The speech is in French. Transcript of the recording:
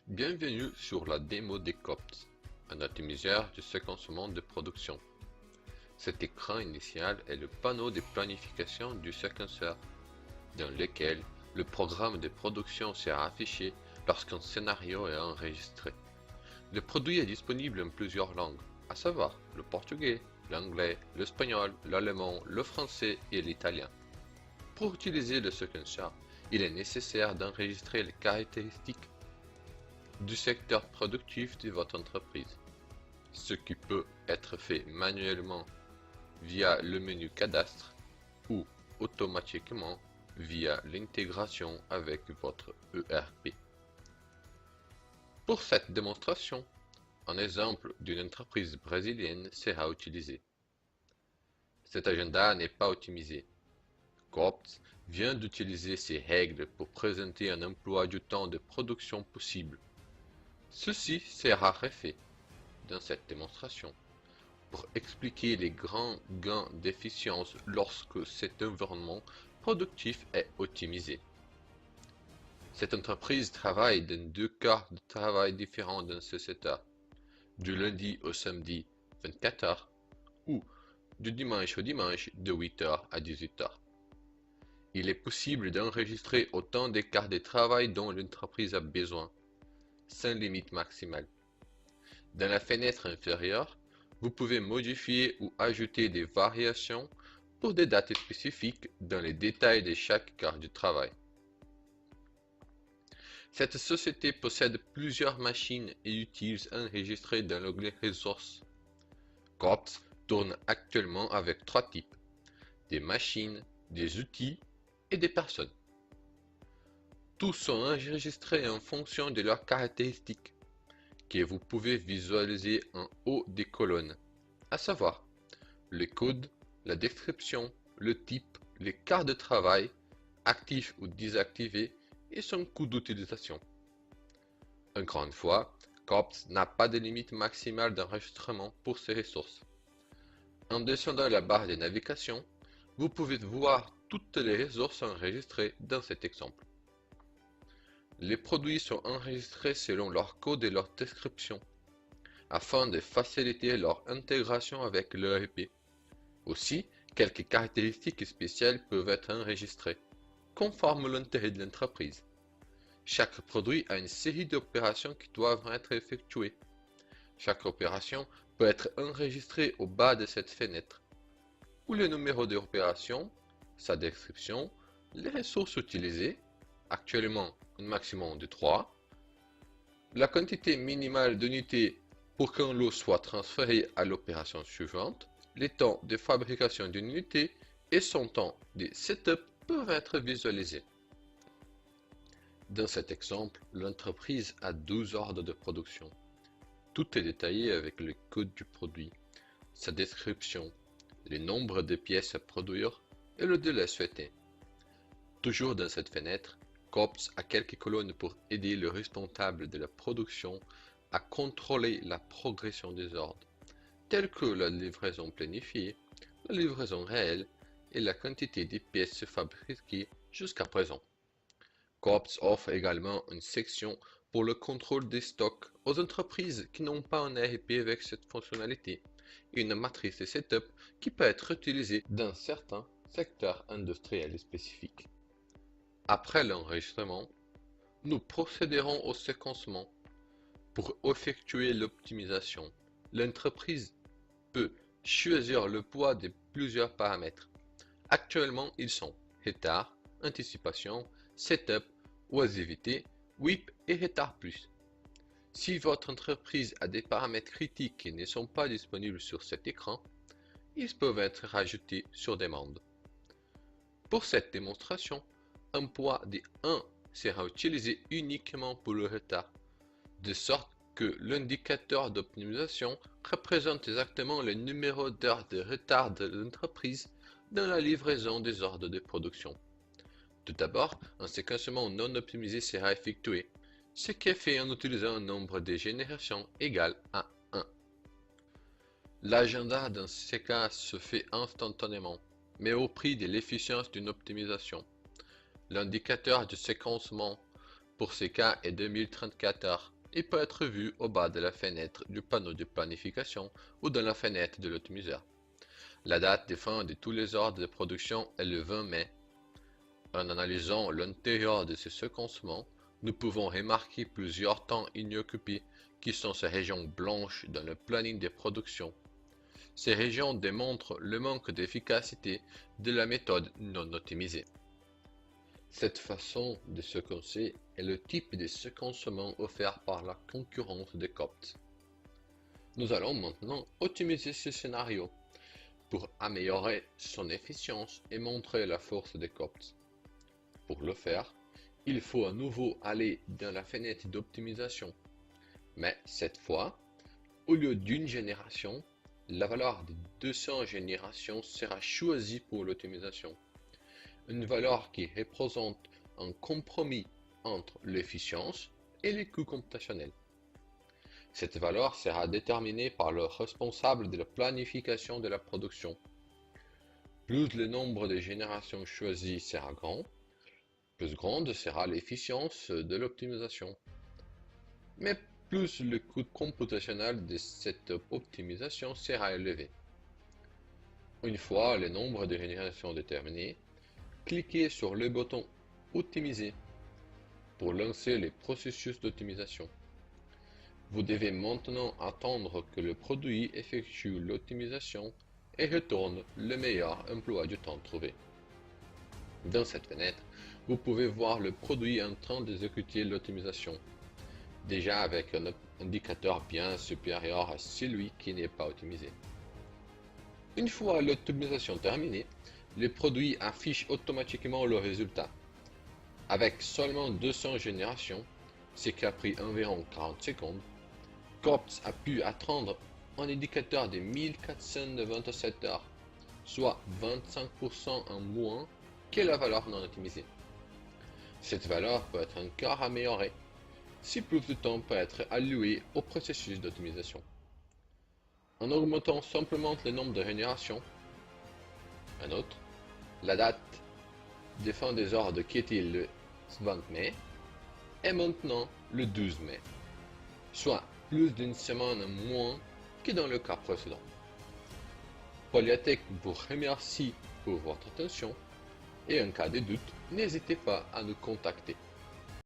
Bienvenue sur la démo des COPS, un optimiseur de séquencement de production. Cet écran initial est le panneau de planification du séquenceur, dans lequel le programme de production sera affiché lorsqu'un scénario est enregistré. Le produit est disponible en plusieurs langues, à savoir le portugais, l'anglais, l'espagnol, l'allemand, le français et l'italien. Pour utiliser le séquenceur, il est nécessaire d'enregistrer les caractéristiques du secteur productif de votre entreprise, ce qui peut être fait manuellement via le menu cadastre ou automatiquement via l'intégration avec votre ERP. Pour cette démonstration, un exemple d'une entreprise brésilienne sera utilisé. Cet agenda n'est pas optimisé. COPS vient d'utiliser ces règles pour présenter un emploi du temps de production possible. Ceci sera refait dans cette démonstration pour expliquer les grands gains d'efficience lorsque cet environnement productif est optimisé. Cette entreprise travaille dans deux quarts de travail différents dans ce secteur, du lundi au samedi 24 heures ou du dimanche au dimanche de 8 heures à 18 heures. Il est possible d'enregistrer autant de quarts de travail dont l'entreprise a besoin, sans limite maximale. Dans la fenêtre inférieure, vous pouvez modifier ou ajouter des variations pour des dates spécifiques dans les détails de chaque quart du travail. Cette société possède plusieurs machines et utilise enregistrées dans l'onglet Ressources. COPS tourne actuellement avec trois types, des machines, des outils et des personnes. Tous sont enregistrés en fonction de leurs caractéristiques, que vous pouvez visualiser en haut des colonnes, à savoir le code, la description, le type, les quarts de travail, actifs ou désactivés et son coût d'utilisation. Encore une fois, COPS n'a pas de limite maximale d'enregistrement pour ces ressources. En descendant la barre de navigation, vous pouvez voir toutes les ressources enregistrées dans cet exemple. Les produits sont enregistrés selon leur code et leur description, afin de faciliter leur intégration avec l'ERP. Aussi, quelques caractéristiques spéciales peuvent être enregistrées, conforme l'intérêt de l'entreprise. Chaque produit a une série d'opérations qui doivent être effectuées. Chaque opération peut être enregistrée au bas de cette fenêtre, où le numéro d'opération, sa description, les ressources utilisées, actuellement un maximum de 3, la quantité minimale d'unités pour qu'un lot soit transféré à l'opération suivante, les temps de fabrication d'une unité et son temps de setup peuvent être visualisés. Dans cet exemple, l'entreprise a 12 ordres de production. Tout est détaillé avec le code du produit, sa description, le nombre de pièces à produire et le délai souhaité. Toujours dans cette fenêtre, COPS a quelques colonnes pour aider le responsable de la production à contrôler la progression des ordres, telles que la livraison planifiée, la livraison réelle et la quantité de pièces fabriquées jusqu'à présent. COPS offre également une section pour le contrôle des stocks aux entreprises qui n'ont pas un ERP avec cette fonctionnalité et une matrice de setup qui peut être utilisée dans certains secteurs industriels spécifiques. Après l'enregistrement, nous procéderons au séquencement. Pour effectuer l'optimisation, l'entreprise peut choisir le poids de plusieurs paramètres. Actuellement, ils sont retard, anticipation, setup, oisivité, WIP et retard plus. Si votre entreprise a des paramètres critiques qui ne sont pas disponibles sur cet écran, ils peuvent être rajoutés sur demande. Pour cette démonstration, un poids de 1 sera utilisé uniquement pour le retard, de sorte que l'indicateur d'optimisation représente exactement le numéro d'heures de retard de l'entreprise dans la livraison des ordres de production. Tout d'abord, un séquencement non optimisé sera effectué, ce qui est fait en utilisant un nombre de générations égal à 1. L'agenda dans ces cas se fait instantanément, mais au prix de l'efficience d'une optimisation. L'indicateur de séquencement pour ces cas est 2034 heures, et peut être vu au bas de la fenêtre du panneau de planification ou dans la fenêtre de l'optimiseur. La date de fin de tous les ordres de production est le 20 mai. En analysant l'intérieur de ce séquencement, nous pouvons remarquer plusieurs temps inoccupés qui sont ces régions blanches dans le planning de production. Ces régions démontrent le manque d'efficacité de la méthode non optimisée. Cette façon de séquencer est le type de séquencement offert par la concurrente de Copt. Nous allons maintenant optimiser ce scénario pour améliorer son efficience et montrer la force de Copt. Pour le faire, il faut à nouveau aller dans la fenêtre d'optimisation, mais cette fois, au lieu d'une génération, la valeur de 200 générations sera choisie pour l'optimisation, une valeur qui représente un compromis entre l'efficience et les coûts computationnels. Cette valeur sera déterminée par le responsable de la planification de la production. Plus le nombre de générations choisies sera grand, plus grande sera l'efficience de l'optimisation. Mais plus le coût computationnel de cette optimisation sera élevé. Une fois le nombre de générations déterminé, cliquez sur le bouton Optimiser pour lancer le processus d'optimisation. Vous devez maintenant attendre que le produit effectue l'optimisation et retourne le meilleur emploi du temps trouvé. Dans cette fenêtre, vous pouvez voir le produit en train d'exécuter l'optimisation, déjà avec un indicateur bien supérieur à celui qui n'est pas optimisé. Une fois l'optimisation terminée, le produit affiche automatiquement le résultat. Avec seulement 200 générations, ce qui a pris environ 40 secondes, Copt a pu atteindre un indicateur de 1497 heures, soit 25% en moins que la valeur non optimisée. Cette valeur peut être encore améliorée si plus de temps peut être alloué au processus d'optimisation. En augmentant simplement le nombre de générations, un autre, la date de fin des ordres qui était le 20 mai est maintenant le 12 mai, soit plus d'une semaine moins que dans le cas précédent. Polyatech vous remercie pour votre attention et en cas de doute, n'hésitez pas à nous contacter.